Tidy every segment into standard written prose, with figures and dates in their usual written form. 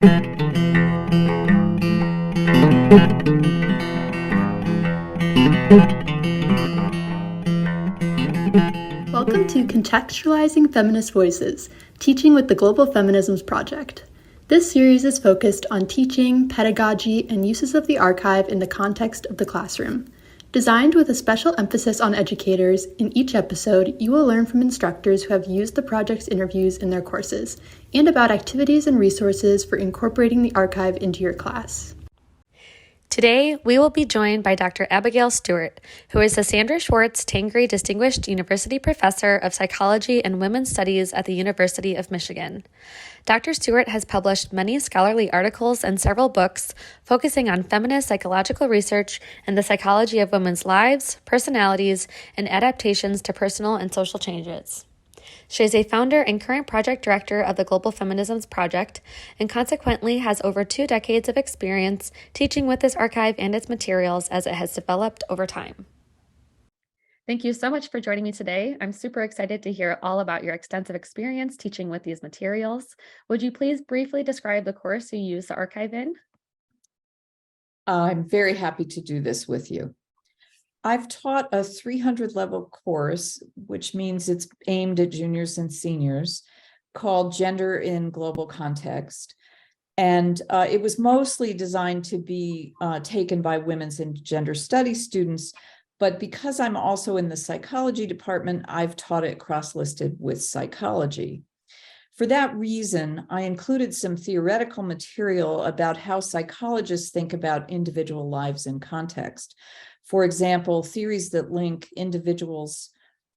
Welcome to Contextualizing Feminist Voices, teaching with the Global Feminisms Project. This series is focused on teaching, pedagogy, and uses of the archive in the context of the classroom. Designed with a special emphasis on educators, in each episode, you will learn from instructors who have used the project's interviews in their courses, and about activities and resources for incorporating the archive into your class. Today, we will be joined by Dr. Abigail Stewart, who is the Sandra Schwartz Tangri Distinguished University Professor of Psychology and Women's Studies at the University of Michigan. Dr. Stewart has published many scholarly articles and several books focusing on feminist psychological research and the psychology of women's lives, personalities, and adaptations to personal and social changes. She is a founder and current project director of the Global Feminisms Project, and consequently has over 2 decades of experience teaching with this archive and its materials as it has developed over time. Thank you so much for joining me today. I'm super excited to hear all about your extensive experience teaching with these materials. Would you please briefly describe the course you use the archive in? I'm very happy to do this with you. I've taught a 300 level course, which means it's aimed at juniors and seniors, called Gender in Global Context. And it was mostly designed to be taken by women's and gender studies students. But because I'm also in the psychology department, I've taught it cross-listed with psychology. For that reason, I included some theoretical material about how psychologists think about individual lives in context. For example, theories that link individuals'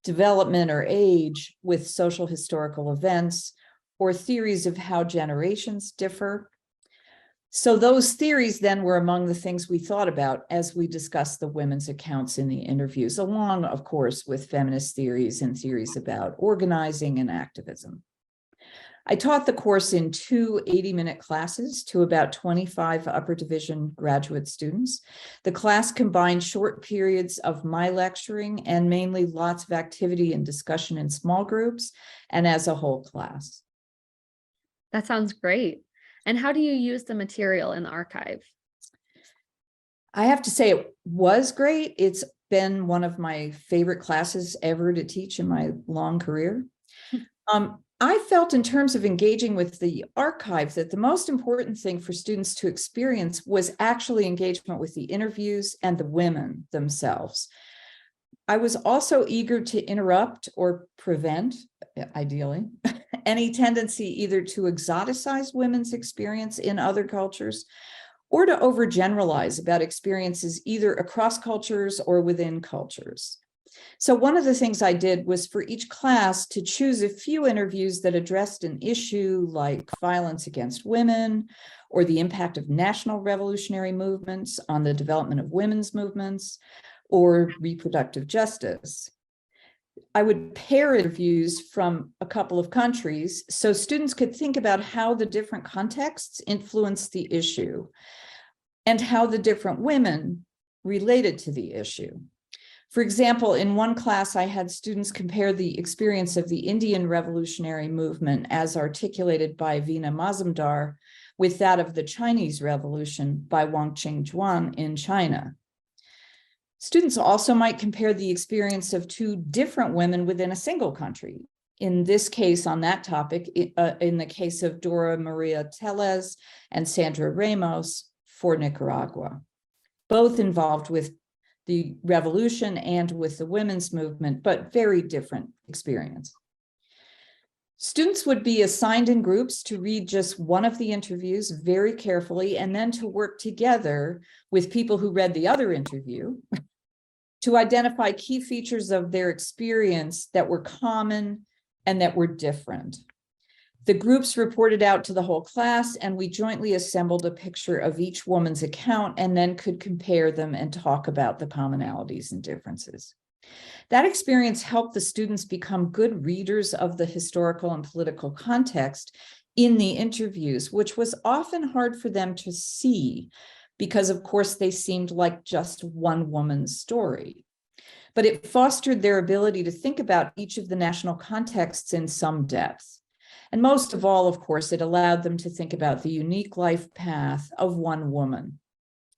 development or age with social historical events, or theories of how generations differ. So those theories then were among the things we thought about as we discussed the women's accounts in the interviews, along, of course, with feminist theories and theories about organizing and activism. I taught the course in 2 80-minute classes to about 25 upper division graduate students. The class combined short periods of my lecturing and mainly lots of activity and discussion in small groups and as a whole class. That sounds great. And how do you use the material in the archive? I have to say it was great. It's been one of my favorite classes ever to teach in my long career. I felt in terms of engaging with the archive that the most important thing for students to experience was actually engagement with the interviews and the women themselves. I was also eager to interrupt or prevent, ideally, any tendency either to exoticize women's experience in other cultures or to overgeneralize about experiences either across cultures or within cultures. So one of the things I did was for each class to choose a few interviews that addressed an issue like violence against women or the impact of national revolutionary movements on the development of women's movements or reproductive justice. I would pair interviews from a couple of countries so students could think about how the different contexts influence the issue and how the different women related to the issue. For example, in one class, I had students compare the experience of the Indian revolutionary movement as articulated by Veena Mazumdar with that of the Chinese Revolution by Wang Qingjuan in China. Students also might compare the experience of 2 different women within a single country. In this case, on that topic, in the case of Dora Maria Tellez and Sandra Ramos for Nicaragua, both involved with the revolution and with the women's movement, but very different experience. Students would be assigned in groups to read just one of the interviews very carefully and then to work together with people who read the other interview to identify key features of their experience that were common and that were different. The groups reported out to the whole class, and we jointly assembled a picture of each woman's account and then could compare them and talk about the commonalities and differences. That experience helped the students become good readers of the historical and political context in the interviews, which was often hard for them to see because, of course, they seemed like just one woman's story. But it fostered their ability to think about each of the national contexts in some depth. And most of all, of course, it allowed them to think about the unique life path of one woman.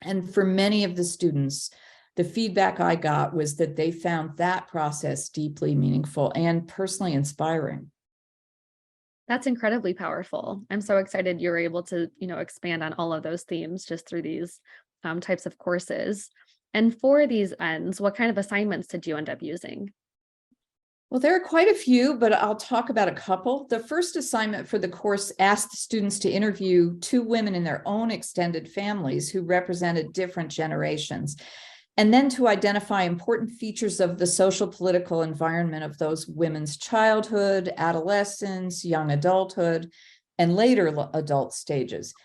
And for many of the students, the feedback I got was that they found that process deeply meaningful and personally inspiring. That's incredibly powerful. I'm so excited you were able to, expand on all of those themes just through these types of courses. And for these ends, what kind of assignments did you end up using? Well, there are quite a few, but I'll talk about a couple. The first assignment for the course asked the students to interview two women in their own extended families who represented different generations, and then to identify important features of the social political environment of those women's childhood, adolescence, young adulthood, and later adult stages.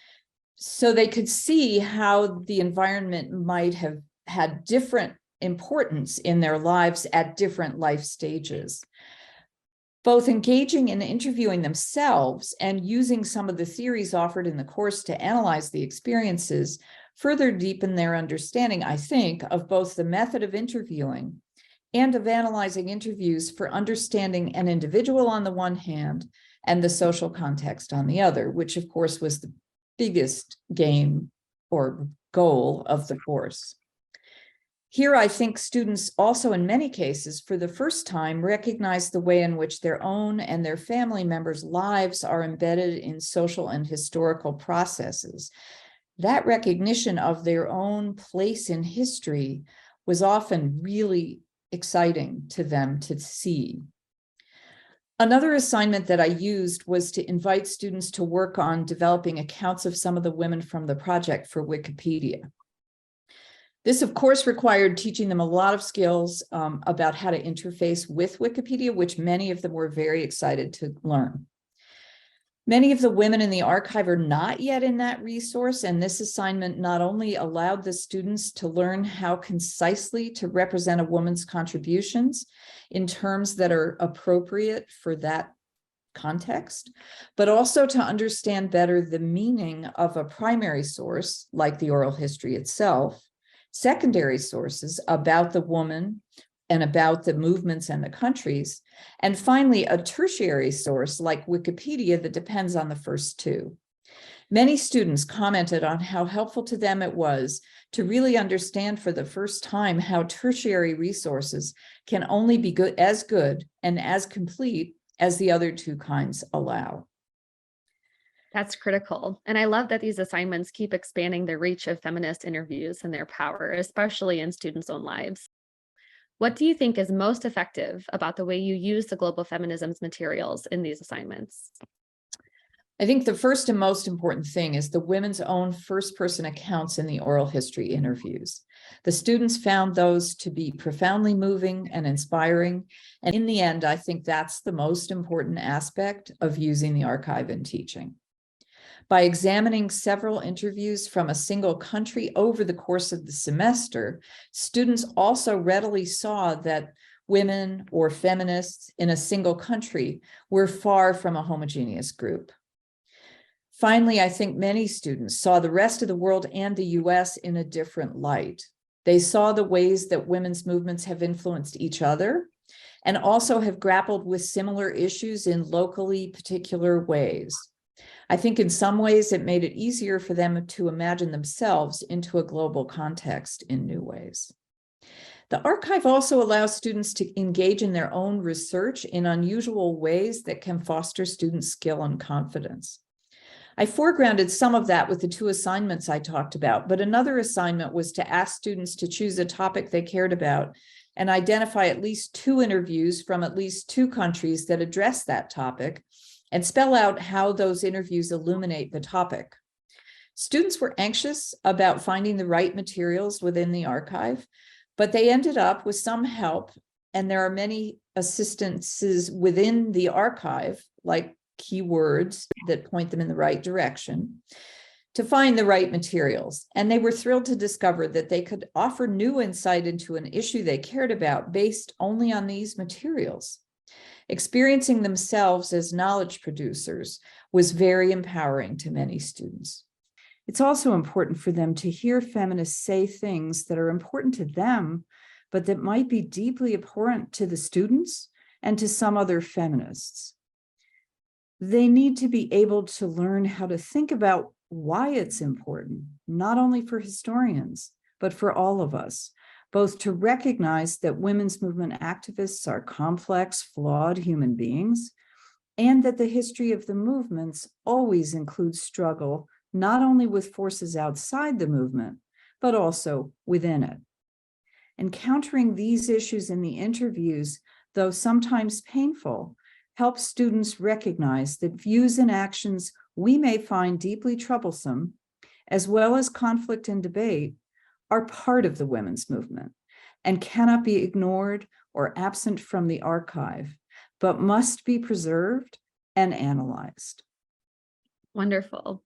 So they could see how the environment might have had different importance in their lives at different life stages. Both engaging in interviewing themselves and using some of the theories offered in the course to analyze the experiences further deepen their understanding, I think, of both the method of interviewing and of analyzing interviews for understanding an individual on the one hand and the social context on the other, which of course was the biggest game or goal of the course. Here, I think students also, in many cases, for the first time, recognize the way in which their own and their family members' lives are embedded in social and historical processes. That recognition of their own place in history was often really exciting to them to see. Another assignment that I used was to invite students to work on developing accounts of some of the women from the project for Wikipedia. This, of course, required teaching them a lot of skills about how to interface with Wikipedia, which many of them were very excited to learn. Many of the women in the archive are not yet in that resource, and this assignment not only allowed the students to learn how concisely to represent a woman's contributions in terms that are appropriate for that context, but also to understand better the meaning of a primary source, like the oral history itself, secondary sources about the woman and about the movements and the countries, and finally, a tertiary source like Wikipedia that depends on the first two. Many students commented on how helpful to them it was to really understand for the first time how tertiary resources can only be good and as complete as the other two kinds allow. That's critical. And I love that these assignments keep expanding the reach of feminist interviews and their power, especially in students' own lives. What do you think is most effective about the way you use the Global Feminisms materials in these assignments? I think the first and most important thing is the women's own first-person accounts in the oral history interviews. The students found those to be profoundly moving and inspiring. And in the end, I think that's the most important aspect of using the archive in teaching. By examining several interviews from a single country over the course of the semester, students also readily saw that women or feminists in a single country were far from a homogeneous group. Finally, I think many students saw the rest of the world and the US in a different light. They saw the ways that women's movements have influenced each other and also have grappled with similar issues in locally particular ways. I think in some ways it made it easier for them to imagine themselves into a global context in new ways. The archive also allows students to engage in their own research in unusual ways that can foster student skill and confidence. I foregrounded some of that with the two assignments I talked about, but another assignment was to ask students to choose a topic they cared about and identify at least two interviews from at least two countries that address that topic and spell out how those interviews illuminate the topic. Students were anxious about finding the right materials within the archive, but they ended up with some help, and there are many assistances within the archive, like keywords that point them in the right direction, to find the right materials. And they were thrilled to discover that they could offer new insight into an issue they cared about based only on these materials. Experiencing themselves as knowledge producers was very empowering to many students. It's also important for them to hear feminists say things that are important to them, but that might be deeply abhorrent to the students and to some other feminists. They need to be able to learn how to think about why it's important, not only for historians, but for all of us, both to recognize that women's movement activists are complex, flawed human beings, and that the history of the movements always includes struggle, not only with forces outside the movement, but also within it. Encountering these issues in the interviews, though sometimes painful, helps students recognize that views and actions we may find deeply troublesome, as well as conflict and debate, are part of the women's movement and cannot be ignored or absent from the archive, but must be preserved and analyzed. Wonderful.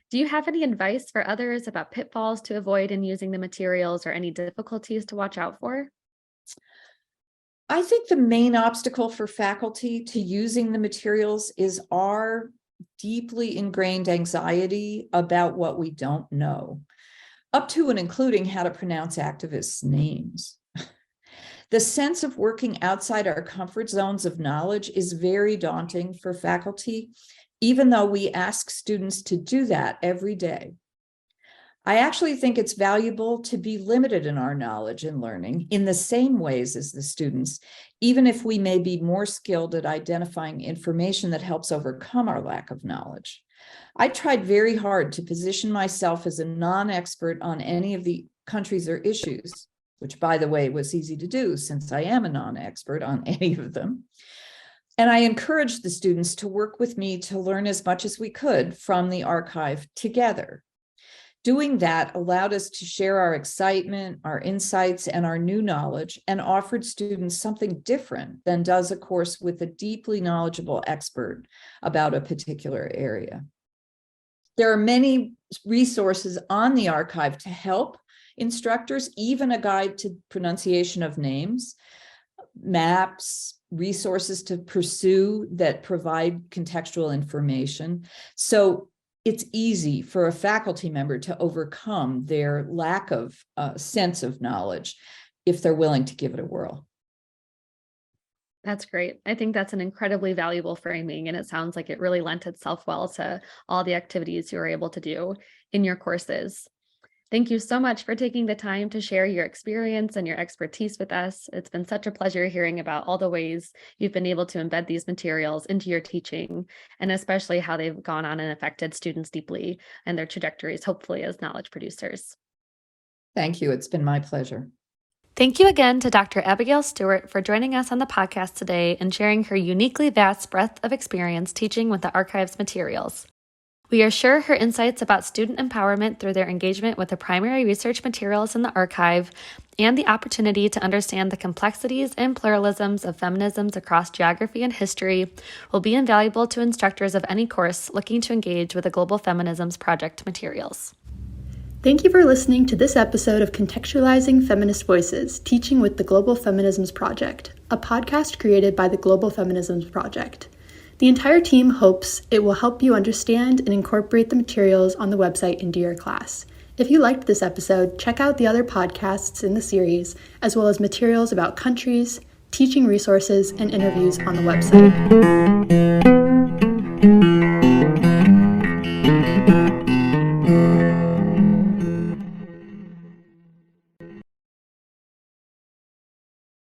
Do you have any advice for others about pitfalls to avoid in using the materials or any difficulties to watch out for? I think the main obstacle for faculty to using the materials is our deeply ingrained anxiety about what we don't know, up to and including how to pronounce activists' names. The sense of working outside our comfort zones of knowledge is very daunting for faculty, even though we ask students to do that every day. I actually think it's valuable to be limited in our knowledge and learning in the same ways as the students, even if we may be more skilled at identifying information that helps overcome our lack of knowledge. I tried very hard to position myself as a non-expert on any of the countries or issues, which, by the way, was easy to do since I am a non-expert on any of them. And I encouraged the students to work with me to learn as much as we could from the archive together. Doing that allowed us to share our excitement, our insights, and our new knowledge, and offered students something different than does a course with a deeply knowledgeable expert about a particular area. There are many resources on the archive to help instructors, even a guide to pronunciation of names, maps, resources to pursue that provide contextual information. So it's easy for a faculty member to overcome their lack of sense of knowledge if they're willing to give it a whirl. That's great. I think that's an incredibly valuable framing, and it sounds like it really lent itself well to all the activities you were able to do in your courses. Thank you so much for taking the time to share your experience and your expertise with us. It's been such a pleasure hearing about all the ways you've been able to embed these materials into your teaching, and especially how they've gone on and affected students deeply and their trajectories, hopefully, as knowledge producers. Thank you. It's been my pleasure. Thank you again to Dr. Abigail Stewart for joining us on the podcast today and sharing her uniquely vast breadth of experience teaching with the archive's materials. We are sure her insights about student empowerment through their engagement with the primary research materials in the archive and the opportunity to understand the complexities and pluralisms of feminisms across geography and history will be invaluable to instructors of any course looking to engage with the Global Feminisms Project materials. Thank you for listening to this episode of Contextualizing Feminist Voices, Teaching with the Global Feminisms Project, a podcast created by the Global Feminisms Project. The entire team hopes it will help you understand and incorporate the materials on the website into your class. If you liked this episode, check out the other podcasts in the series, as well as materials about countries, teaching resources, and interviews on the website.